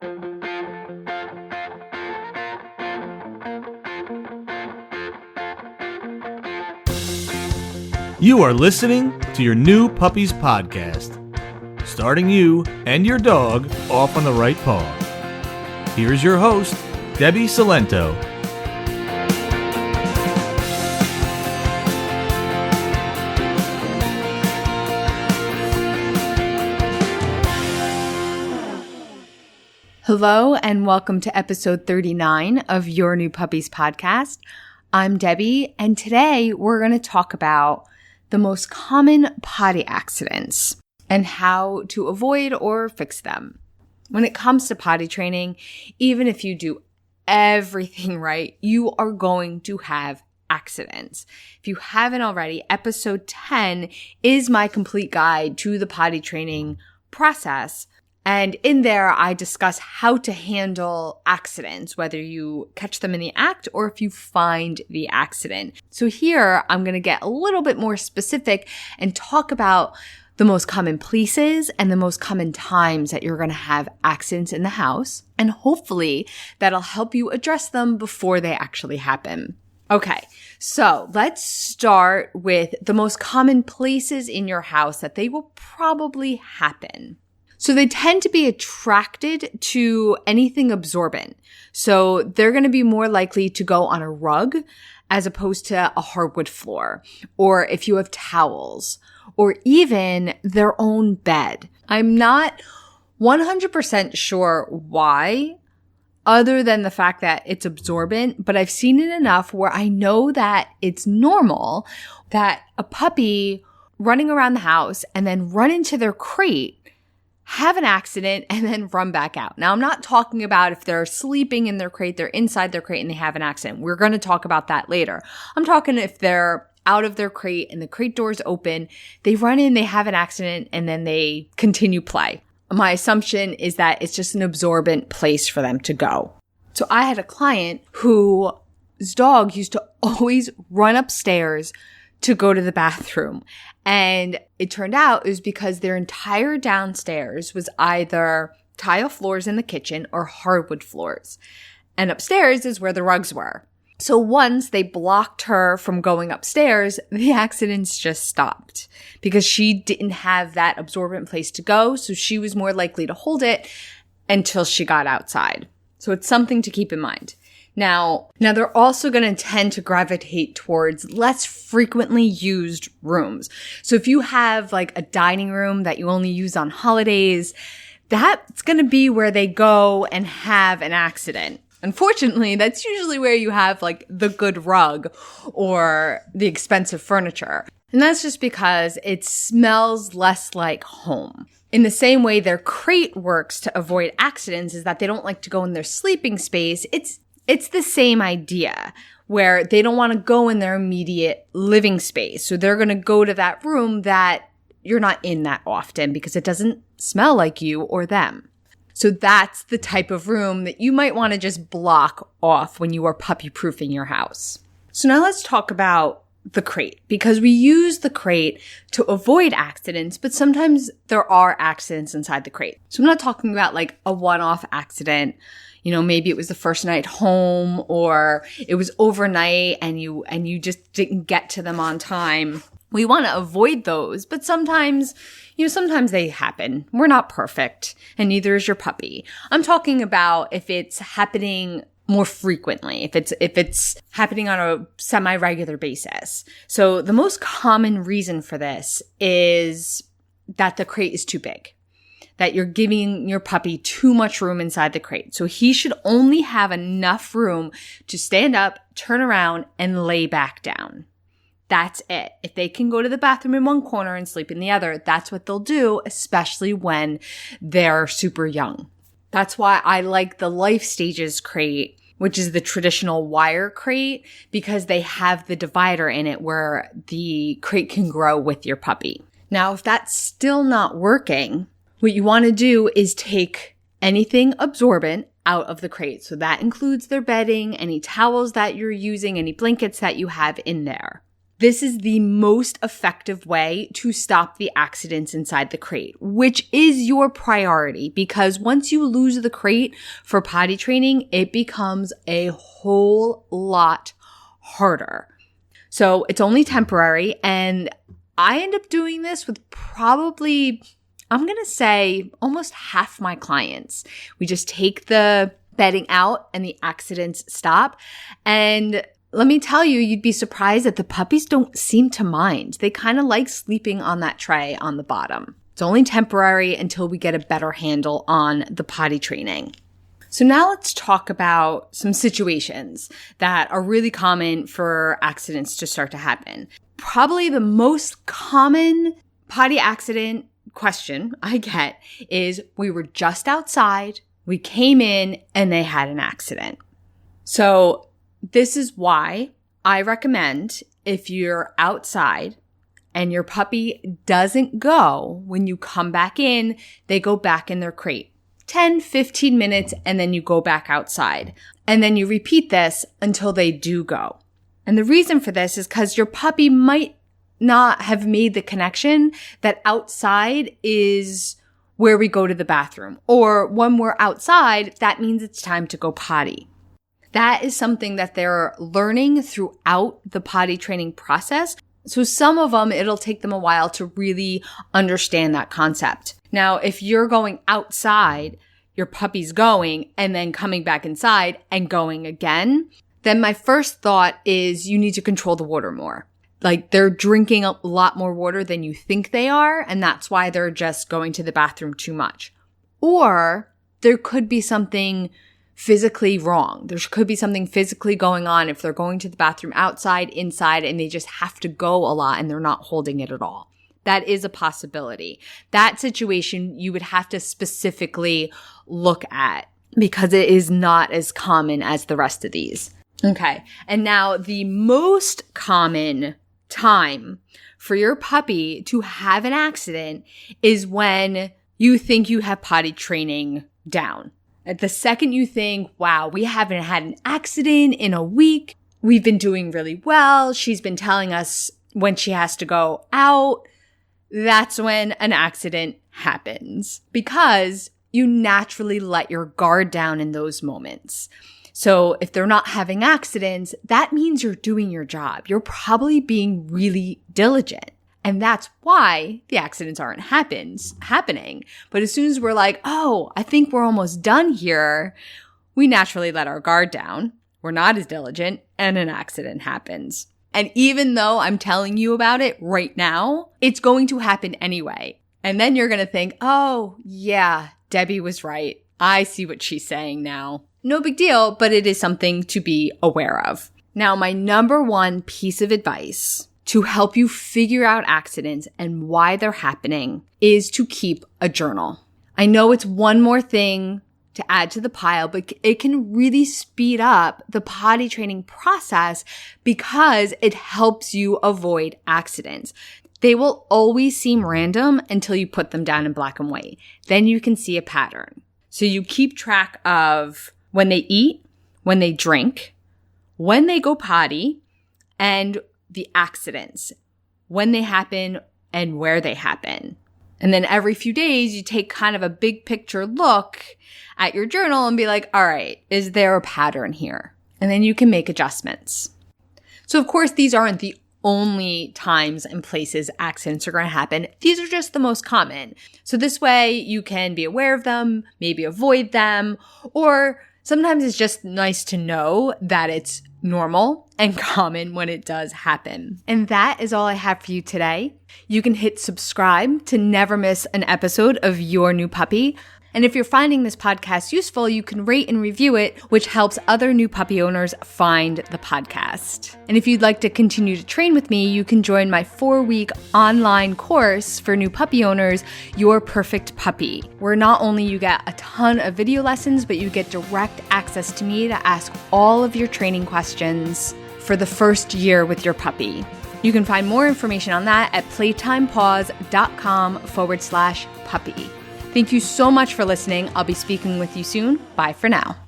You are listening to your new Puppies podcast, starting you and your dog off on the right paw. Here's your host, Debbie Salento. Hello and welcome to episode 39 of Your New Puppies podcast. I'm Debbie, and today we're going to talk about the most common potty accidents and how to avoid or fix them. When it comes to potty training, even if you do everything right, you are going to have accidents. If you haven't already, episode 10 is my complete guide to the potty training process. And in there, I discuss how to handle accidents, whether you catch them in the act or if you find the accident. So here, I'm going to get a little bit more specific and talk about the most common places and the most common times that you're going to have accidents in the house. And hopefully, that'll help you address them before they actually happen. Okay, so let's start with the most common places in your house that they will probably happen. So they tend to be attracted to anything absorbent. So they're going to be more likely to go on a rug as opposed to a hardwood floor, or if you have towels, or even their own bed. I'm not 100% sure why, other than the fact that it's absorbent, but I've seen it enough where I know that it's normal that a puppy running around the house and then run into their crate, have an accident, and then run back out. Now, I'm not talking about if they're sleeping in their crate, they're inside their crate and they have an accident. We're going to talk about that later. I'm talking if they're out of their crate and the crate door's open, they run in, they have an accident, and then they continue play. My assumption is that it's just an absorbent place for them to go. So I had a client whose dog used to always run upstairs to go to the bathroom. And it turned out it was because their entire downstairs was either tile floors in the kitchen or hardwood floors. And upstairs is where the rugs were. So once they blocked her from going upstairs, the accidents just stopped because she didn't have that absorbent place to go. So she was more likely to hold it until she got outside. So it's something to keep in mind. Now they're also going to tend to gravitate towards less frequently used rooms. So if you have like a dining room that you only use on holidays, that's going to be where they go and have an accident. Unfortunately, that's usually where you have like the good rug or the expensive furniture. And that's just because it smells less like home. In the same way their crate works to avoid accidents is that they don't like to go in their sleeping space. It's the same idea where they don't want to go in their immediate living space. So they're going to go to that room that you're not in that often because it doesn't smell like you or them. So that's the type of room that you might want to just block off when you are puppy-proofing your house. So now let's talk about the crate, because we use the crate to avoid accidents, but sometimes there are accidents inside the crate. So I'm not talking about like a one-off accident. You know, maybe it was the first night home or it was overnight and you just didn't get to them on time. We want to avoid those, but sometimes they happen. We're not perfect, and neither is your puppy. I'm talking about if it's happening more frequently, if it's happening on a semi-regular basis. So the most common reason for this is that the crate is too big, that you're giving your puppy too much room inside the crate. So he should only have enough room to stand up, turn around, and lay back down. That's it. If they can go to the bathroom in one corner and sleep in the other, that's what they'll do, especially when they're super young. That's why I like the Life Stages crate, which is the traditional wire crate, because they have the divider in it where the crate can grow with your puppy. Now, if that's still not working, what you want to do is take anything absorbent out of the crate. So that includes their bedding, any towels that you're using, any blankets that you have in there. This is the most effective way to stop the accidents inside the crate, which is your priority, because once you lose the crate for potty training, it becomes a whole lot harder. So it's only temporary, and I end up doing this with probably, I'm going to say, almost half my clients. We just take the bedding out and the accidents stop. And let me tell you, you'd be surprised that the puppies don't seem to mind. They kind of like sleeping on that tray on the bottom. It's only temporary until we get a better handle on the potty training. So now let's talk about some situations that are really common for accidents to start to happen. Probably the most common potty accident question I get is, we were just outside, we came in, and they had an accident. So this is why I recommend, if you're outside and your puppy doesn't go, when you come back in, they go back in their crate. 10, 15 minutes, and then you go back outside. And then you repeat this until they do go. And the reason for this is because your puppy might not have made the connection that outside is where we go to the bathroom. Or when we're outside, that means it's time to go potty. That is something that they're learning throughout the potty training process. So some of them, it'll take them a while to really understand that concept. Now, if you're going outside, your puppy's going and then coming back inside and going again, then my first thought is you need to control the water more. Like, they're drinking a lot more water than you think they are, and that's why they're just going to the bathroom too much. Or there could be something physically wrong. There could be something physically going on if they're going to the bathroom outside, inside, and they just have to go a lot and they're not holding it at all. That is a possibility. That situation you would have to specifically look at because it is not as common as the rest of these. Okay. And now the most common time for your puppy to have an accident is when you think you have potty training down. At the second you think, wow, we haven't had an accident in a week. We've been doing really well. She's been telling us when she has to go out. That's when an accident happens because you naturally let your guard down in those moments. So if they're not having accidents, that means you're doing your job. You're probably being really diligent. And that's why the accidents aren't happening. But as soon as we're like, oh, I think we're almost done here, we naturally let our guard down. We're not as diligent, and an accident happens. And even though I'm telling you about it right now, it's going to happen anyway. And then you're going to think, oh, yeah, Debbie was right. I see what she's saying now. No big deal, but it is something to be aware of. Now, my number one piece of advice to help you figure out accidents and why they're happening is to keep a journal. I know it's one more thing to add to the pile, but it can really speed up the potty training process because it helps you avoid accidents. They will always seem random until you put them down in black and white. Then you can see a pattern. So you keep track of when they eat, when they drink, when they go potty, and the accidents, when they happen and where they happen. And then every few days, you take kind of a big picture look at your journal and be like, all right, is there a pattern here? And then you can make adjustments. So of course, these aren't the only times and places accidents are going to happen. These are just the most common. So this way you can be aware of them, maybe avoid them, or sometimes it's just nice to know that it's normal and common when it does happen. And that is all I have for you today. You can hit subscribe to never miss an episode of Your New Puppy. And if you're finding this podcast useful, you can rate and review it, which helps other new puppy owners find the podcast. And if you'd like to continue to train with me, you can join my 4-week online course for new puppy owners, Your Perfect Puppy, where not only you get a ton of video lessons, but you get direct access to me to ask all of your training questions for the first year with your puppy. You can find more information on that at playtimepaws.com/puppy. Thank you so much for listening. I'll be speaking with you soon. Bye for now.